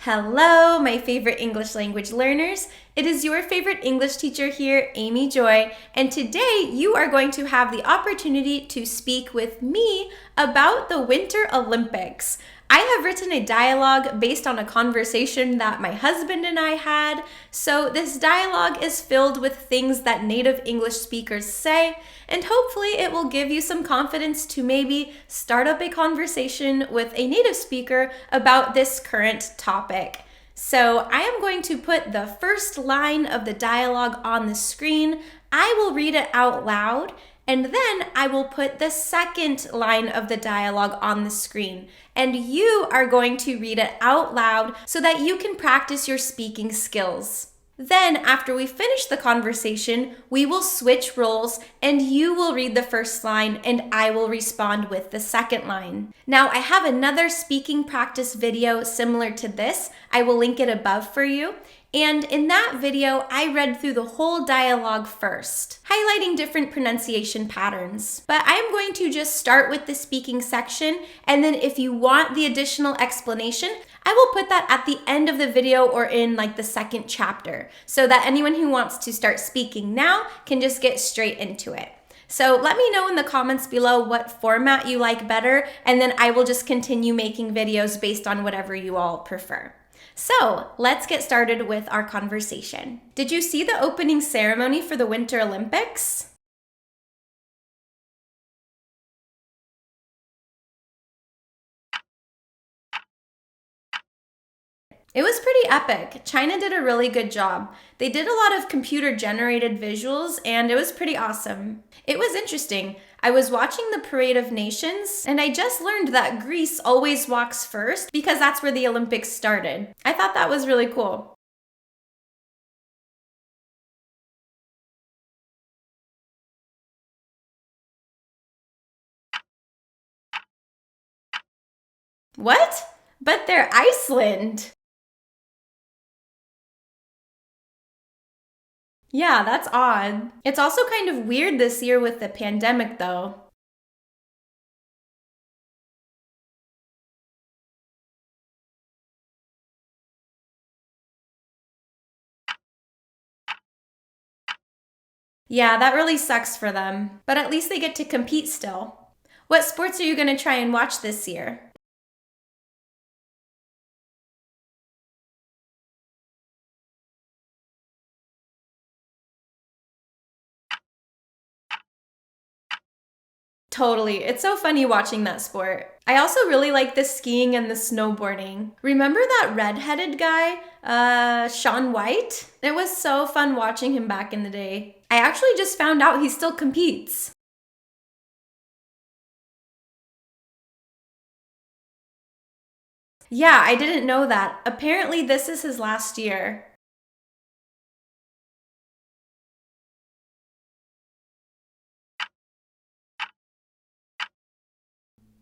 Hello, my favorite English language learners. It is your favorite English teacher here, Amy Joy, and today you are going to have the opportunity to speak with me about the Winter Olympics. I have written a dialogue based on a conversation that my husband and I had, so this dialogue is filled with things that native English speakers say, and hopefully it will give you some confidence to maybe start up a conversation with a native speaker about this current topic. So I am going to put the first line of the dialogue on the screen. I will read it out loud, and then I will put the second line of the dialogue on the screen. And you are going to read it out loud so that you can practice your speaking skills. Then, after we finish the conversation, we will switch roles and you will read the first line and I will respond with the second line. Now, I have another speaking practice video similar to this. I will link it above for you. And in that video, I read through the whole dialogue first, highlighting different pronunciation patterns. But I am going to just start with the speaking section, and then if you want the additional explanation, I will put that at the end of the video or in like the second chapter, so that anyone who wants to start speaking now can just get straight into it. So let me know in the comments below what format you like better, and then I will just continue making videos based on whatever you all prefer. So let's get started with our conversation. Did you see the opening ceremony for the Winter Olympics? It was pretty epic. China did a really good job. They did a lot of computer-generated visuals, and it was pretty awesome. It was interesting. I was watching the Parade of Nations, and I just learned that Greece always walks first because that's where the Olympics started. I thought that was really cool. What? But they're Iceland. Yeah, that's odd. It's also kind of weird this year with the pandemic, though. Yeah, that really sucks for them. But at least they get to compete still. What sports are you going to try and watch this year? Totally. It's so funny watching that sport. I also really like the skiing and the snowboarding. Remember that redheaded guy, Shaun White? It was so fun watching him back in the day. I actually just found out he still competes. Yeah, I didn't know that. Apparently this is his last year.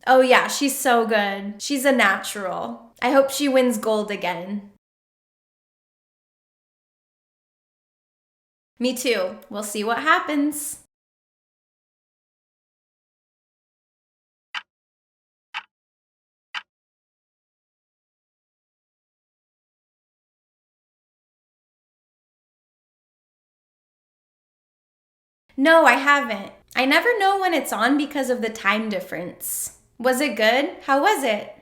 Oh yeah, she's so good. She's a natural. I hope she wins gold again. Me too. We'll see what happens. No, I haven't. I never know when it's on because of the time difference. Was it good? How was it?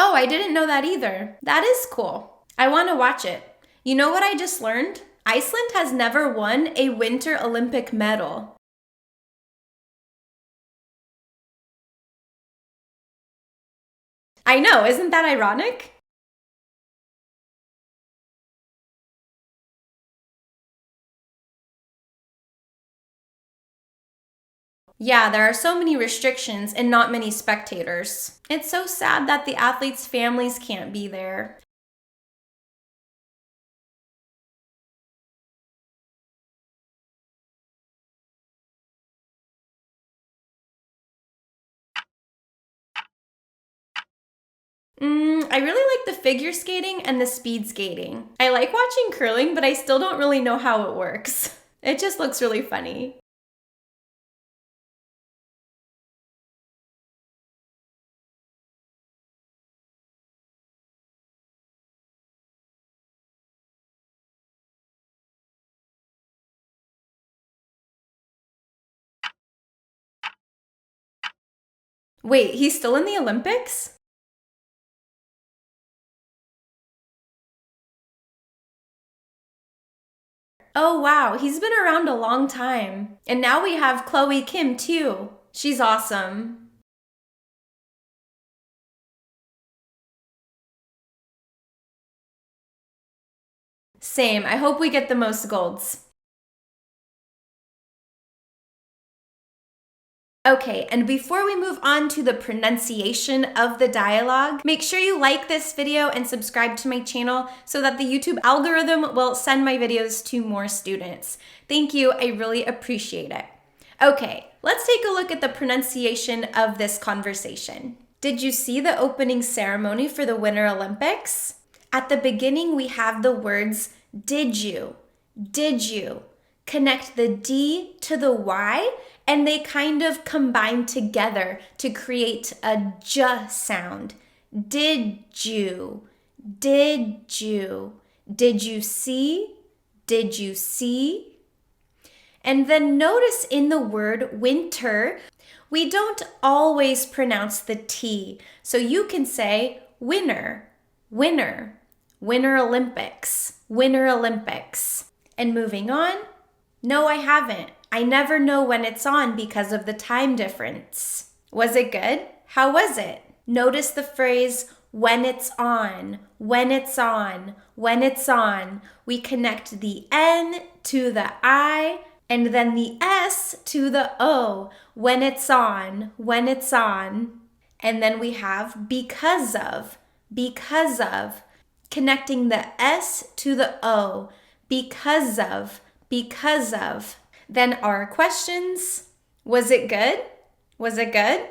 Oh, I didn't know that either. That is cool. I want to watch it. You know what I just learned? Iceland has never won a Winter Olympic medal. I know, isn't that ironic? Yeah, there are so many restrictions and not many spectators. It's so sad that the athletes' families can't be there. I really like the figure skating and the speed skating. I like watching curling, but I still don't really know how it works. It just looks really funny. Wait, he's still in the Olympics? Oh wow, he's been around a long time. And now we have Chloe Kim too. She's awesome. Same, I hope we get the most golds. Okay, and before we move on to the pronunciation of the dialogue, make sure you like this video and subscribe to my channel so that the YouTube algorithm will send my videos to more students. Thank you, I really appreciate it. Okay, let's take a look at the pronunciation of this conversation. Did you see the opening ceremony for the Winter Olympics? At the beginning, we have the words did you, did you. Connect the D to the Y, and they kind of combine together to create a J sound. Did you, did you, did you see, did you see? And then notice in the word winter, we don't always pronounce the T. So you can say winner, winner, Winter Olympics, Winter Olympics. And moving on, no, I haven't. I never know when it's on because of the time difference. Was it good? How was it? Notice the phrase when it's on, when it's on, when it's on. We connect the N to the I and then the S to the O. When it's on, when it's on. And then we have because of, connecting the S to the O. Because of, because of. Then our questions. Was it good? Was it good?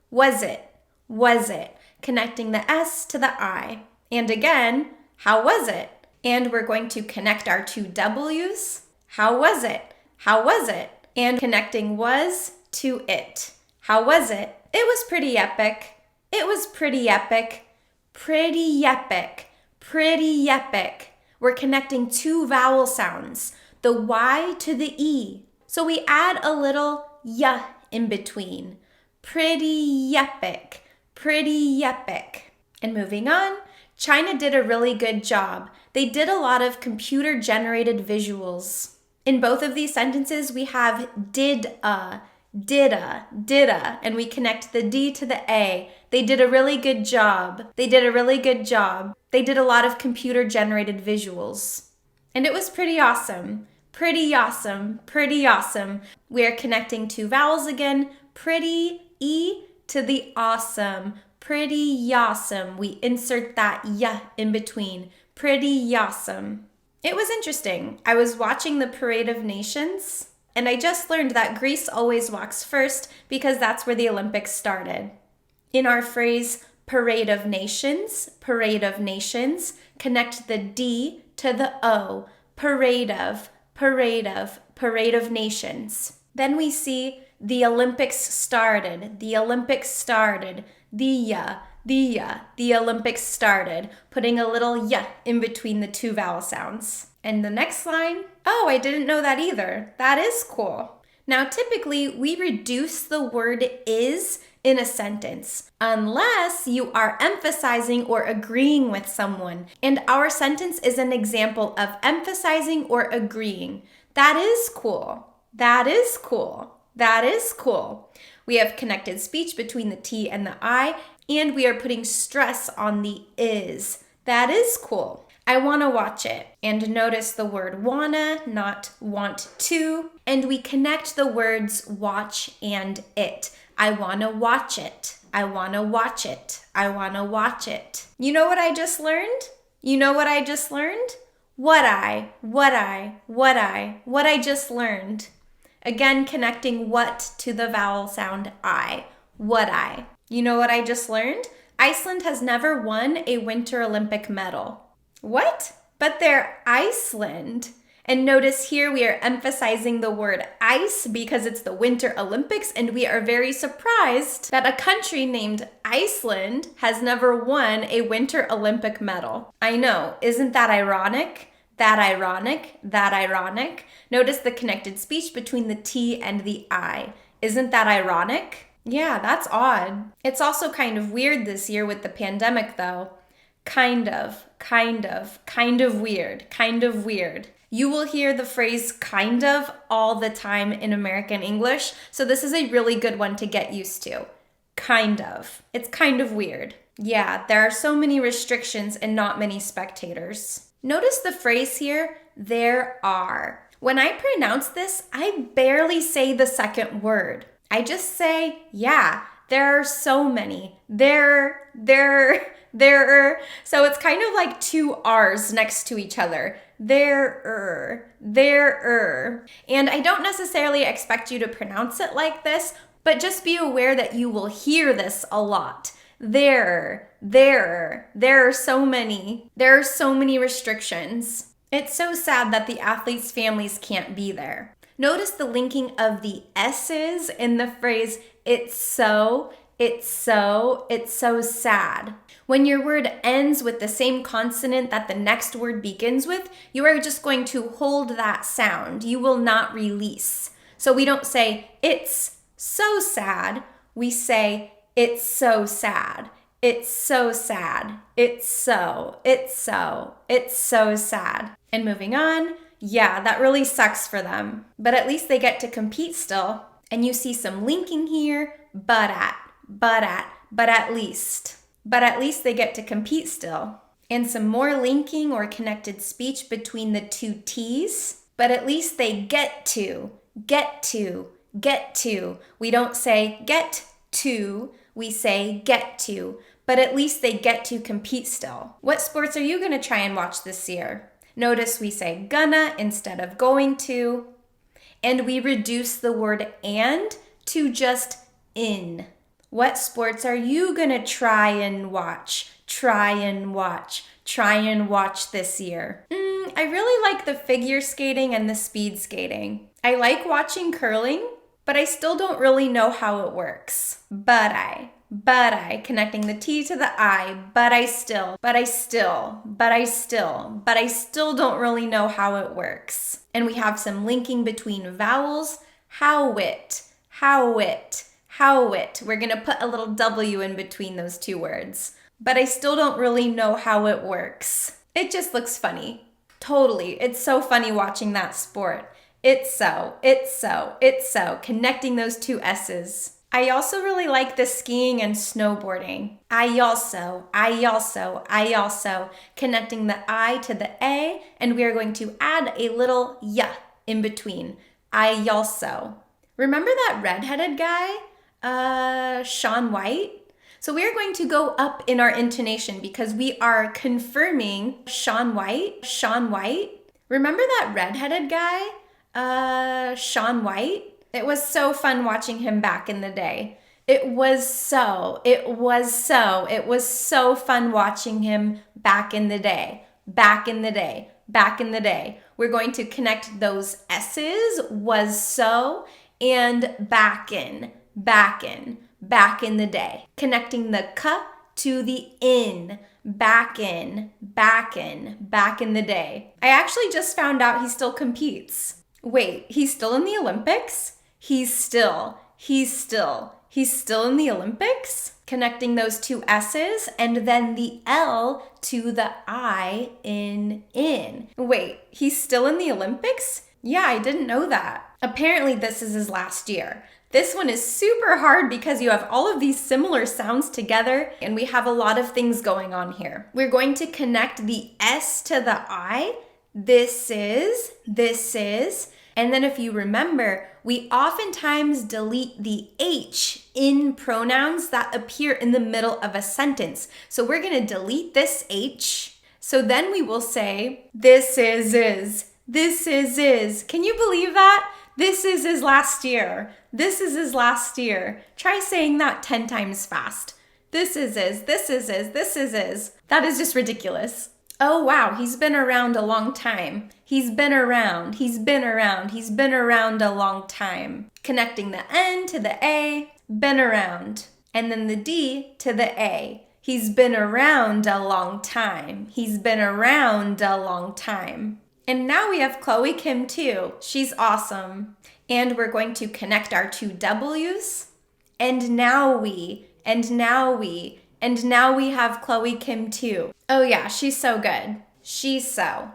Was it? Was it? Connecting the S to the I. And again, how was it? And we're going to connect our two W's. How was it? How was it? And connecting was to it. How was it? It was pretty epic. It was pretty epic. Pretty epic. Pretty epic. We're connecting two vowel sounds, the Y to the E. So we add a little y in between. Pretty epic, pretty epic. And moving on, China did a really good job. They did a lot of computer-generated visuals. In both of these sentences, we have didda, and we connect the D to the A. They did a really good job. They did a really good job. They did a lot of computer-generated visuals. And it was pretty awesome. Pretty awesome. Pretty awesome. We are connecting two vowels again. Pretty, E to the awesome. Pretty awesome. We insert that y in between. Pretty awesome. It was interesting. I was watching the Parade of Nations, and I just learned that Greece always walks first because that's where the Olympics started. In our phrase, Parade of Nations, connect the D to the O. Parade of Nations. Then we see the Olympics started, the Olympics started, the Olympics started, putting a little y in between the two vowel sounds. And the next line, oh, I didn't know that either. That is cool. Now, typically, we reduce the word is in a sentence, unless you are emphasizing or agreeing with someone. And our sentence is an example of emphasizing or agreeing. That is cool. That is cool. That is cool. We have connected speech between the T and the I, and we are putting stress on the is. That is cool. I want to watch it. And notice the word wanna, not want to. And we connect the words watch and it. I want to watch it. I want to watch it. I want to watch it. You know what I just learned? You know what I just learned? What I just learned. Again, connecting what to the vowel sound I. What I. You know what I just learned? Iceland has never won a Winter Olympic medal. What? But they're Iceland. And notice here we are emphasizing the word ice because it's the Winter Olympics, and we are very surprised that a country named Iceland has never won a Winter Olympic medal. I know, isn't that ironic? That ironic, that ironic. Notice the connected speech between the T and the I. Isn't that ironic? Yeah, that's odd. It's also kind of weird this year with the pandemic though. Kind of weird. You will hear the phrase kind of all the time in American English, so this is a really good one to get used to. Kind of. It's kind of weird. Yeah, there are so many restrictions and not many spectators. Notice the phrase here, there are. When I pronounce this, I barely say the second word. I just say, yeah, there are so many. There. So it's kind of like two R's next to each other. There. And I don't necessarily expect you to pronounce it like this, but just be aware that you will hear this a lot. There are so many. There are so many restrictions. It's so sad that the athletes' families can't be there. Notice the linking of the S's in the phrase, it's so sad. When your word ends with the same consonant that the next word begins with, you are just going to hold that sound. You will not release. So we don't say, it's so sad. We say, it's so sad. It's so sad. It's so sad. And moving on, yeah, that really sucks for them. But at least they get to compete still. And you see some linking here, but at least. But at least they get to compete still. And some more linking or connected speech between the two T's. But at least they get to. We don't say get to, we say get to. But at least they get to compete still. What sports are you going to try and watch this year? Notice we say gonna instead of going to. And we reduce the word and to just in. What sports are you gonna try and watch this year? I really like the figure skating and the speed skating. I like watching curling, but I still don't really know how it works. But I, connecting the T to the I, but I still don't really know how it works. And we have some linking between vowels, how it. We're gonna put a little W in between those two words. But I still don't really know how it works. It just looks funny. Totally, it's so funny watching that sport. It's so, connecting those two S's. I also really like the skiing and snowboarding. I also, connecting the I to the A, and we are going to add a little y in between. I also. Remember that redheaded guy? Shaun White? So we are going to go up in our intonation because we are confirming Shaun White. Remember that redheaded guy? Shaun White? It was so fun watching him back in the day. It was so fun watching him back in the day. We're going to connect those S's, was so, and back in the day. Connecting the K to the in, back in the day. I actually just found out he still competes. Wait, he's still in the Olympics? He's still in the Olympics? Connecting those two S's and then the L to the I in. Wait, he's still in the Olympics? Yeah, I didn't know that. Apparently this is his last year. This one is super hard because you have all of these similar sounds together and we have a lot of things going on here. We're going to connect the S to the I. This is. And then if you remember, we oftentimes delete the H in pronouns that appear in the middle of a sentence. So we're going to delete this H. So then we will say, this is. Can you believe that? This is his last year. Try saying that 10 times fast. This is is, this is is, this is. That is just ridiculous. Oh wow, he's been around a long time. He's been around, he's been around, he's been around a long time. Connecting the N to the A, been around. And then the D to the A. He's been around a long time. He's been around a long time. And now we have Chloe Kim too. She's awesome. And we're going to connect our two W's. And now we, and now we, and now we have Chloe Kim too. Oh yeah, she's so good. She's so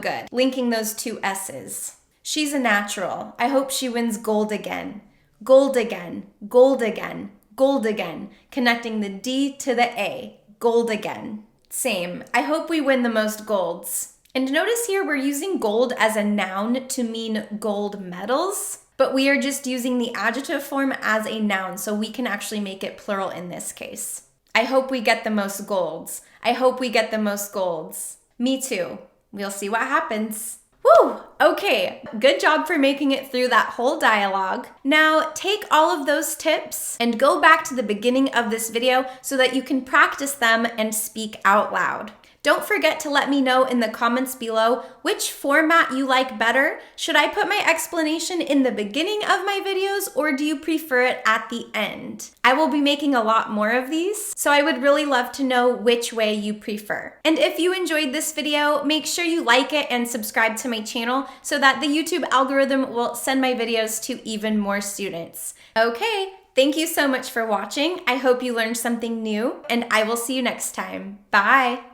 good. Linking those two S's. She's a natural. I hope she wins gold again. Gold again, gold again, gold again. Connecting the D to the A. Gold again. Same. I hope we win the most golds. And notice here we're using gold as a noun to mean gold medals, but we are just using the adjective form as a noun, so we can actually make it plural in this case. I hope we get the most golds. I hope we get the most golds. Me too. We'll see what happens. Woo! Okay, good job for making it through that whole dialogue. Now take all of those tips and go back to the beginning of this video so that you can practice them and speak out loud. Don't forget to let me know in the comments below which format you like better. Should I put my explanation in the beginning of my videos, or do you prefer it at the end? I will be making a lot more of these, so I would really love to know which way you prefer. And if you enjoyed this video, make sure you like it and subscribe to my channel so that the YouTube algorithm will send my videos to even more students. Okay, thank you so much for watching. I hope you learned something new, and I will see you next time. Bye!